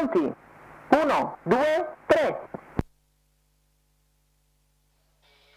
Pronti? 1, 2, 3.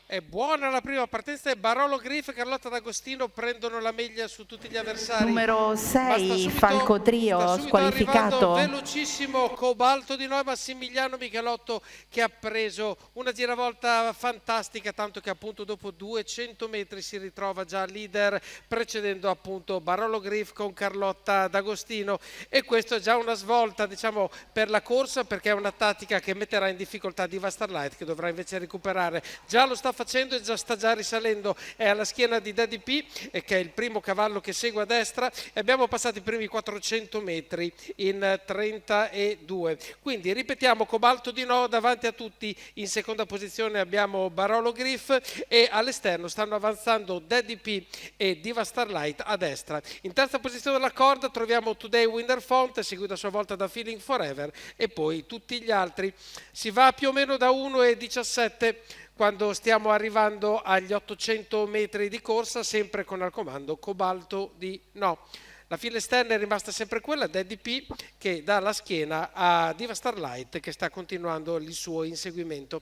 È buona la prima partenza e Barolo Griff e Carlotta D'Agostino prendono la meglio su tutti gli avversari. Numero 6, Falco Trio, squalificato. Velocissimo Cobalto di Noi, Massimiliano Michelotto che ha preso una giravolta fantastica, tanto che appunto dopo 200 metri si ritrova già leader, precedendo appunto Barolo Griff con Carlotta D'Agostino, e questo è già una svolta, diciamo, per la corsa, perché è una tattica che metterà in difficoltà Diva Starlight, che dovrà invece recuperare. Già lo sta facendo e già sta risalendo, è alla schiena di Daddy P, che è il primo cavallo che segue a destra, e abbiamo passato i primi 400 metri in 32. Quindi ripetiamo: Cobalto di No davanti a tutti, in seconda posizione abbiamo Barolo Griff e all'esterno stanno avanzando Daddy P e Diva Starlight a destra. In terza posizione della corda troviamo Today Winder Font, seguito a sua volta da Feeling Forever, e poi tutti gli altri. Si va più o meno da 1,17 quando stiamo arrivando agli 800 metri di corsa, sempre con al comando Cobalto di No. La fila esterna è rimasta sempre quella, Daddy P, che dà la schiena a Diva Starlight, che sta continuando il suo inseguimento.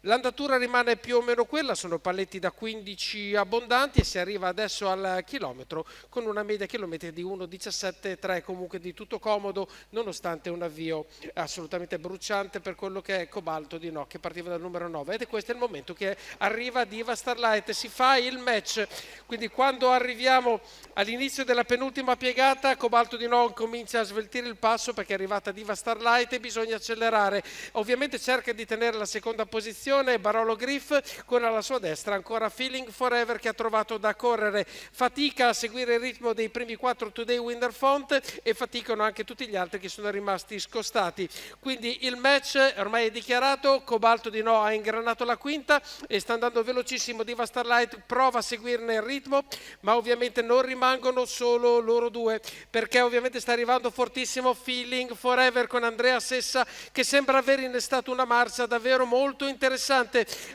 L'andatura rimane più o meno quella, sono paletti da 15 abbondanti e si arriva adesso al chilometro con una media chilometri di 1,17,3, comunque di tutto comodo, nonostante un avvio assolutamente bruciante per quello che è Cobalto di No, che partiva dal numero 9. Ed è questo il momento che arriva Diva Starlight, si fa il match, quindi quando arriviamo all'inizio della penultima piegata Cobalto di No comincia a sveltire il passo perché è arrivata Diva Starlight e bisogna accelerare. Ovviamente cerca di tenere la seconda posizione Barolo Griff, con alla sua destra ancora Feeling Forever, che ha trovato da correre, fatica a seguire il ritmo dei primi 4 Today Winder Font e faticano anche tutti gli altri che sono rimasti scostati. Quindi il match ormai è dichiarato, Cobalto di No ha ingranato la quinta e sta andando velocissimo. Diva Starlight prova a seguirne il ritmo, ma ovviamente non rimangono solo loro due, perché ovviamente sta arrivando fortissimo Feeling Forever con Andrea Sessa, che sembra aver innestato una marcia davvero molto interessante.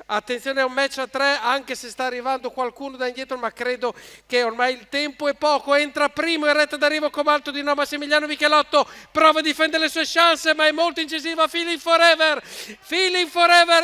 Attenzione, è un match a 3, anche se sta arrivando qualcuno da indietro, ma credo che ormai il tempo è poco. Entra primo in retta d'arrivo Cobalto di No, Massimiliano Michelotto prova a difendere le sue chance, ma è molto incisiva Feeling Forever,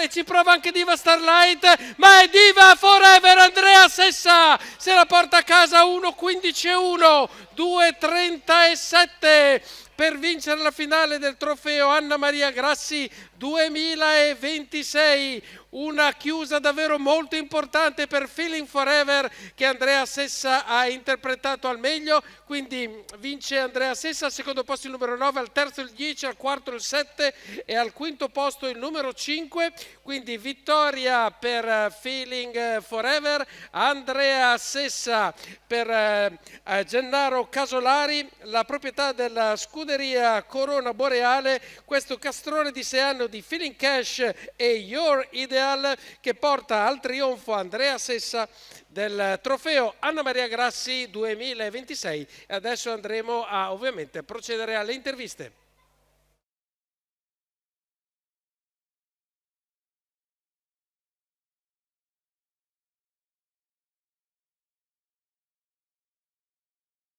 e ci prova anche Diva Starlight, ma è Diva Forever. Andrea Sessa se la porta a casa 1,15,1, 2,37 per vincere la finale del trofeo Anna Maria Grassi 2026. Una chiusa davvero molto importante per Feeling Forever, che Andrea Sessa ha interpretato al meglio, quindi vince Andrea Sessa. Al secondo posto il numero 9, al terzo il 10, al quarto il 7 e al quinto posto il numero 5, quindi vittoria per Feeling Forever. Andrea Sessa per Gennaro Casolari, la proprietà della scuderia Corona Boreale, questo castrone di 6 anni di Feeling Cash e Your Ideal, che porta al trionfo Andrea Sessa del trofeo Anna Maria Grassi 2026. E adesso andremo a ovviamente procedere alle interviste.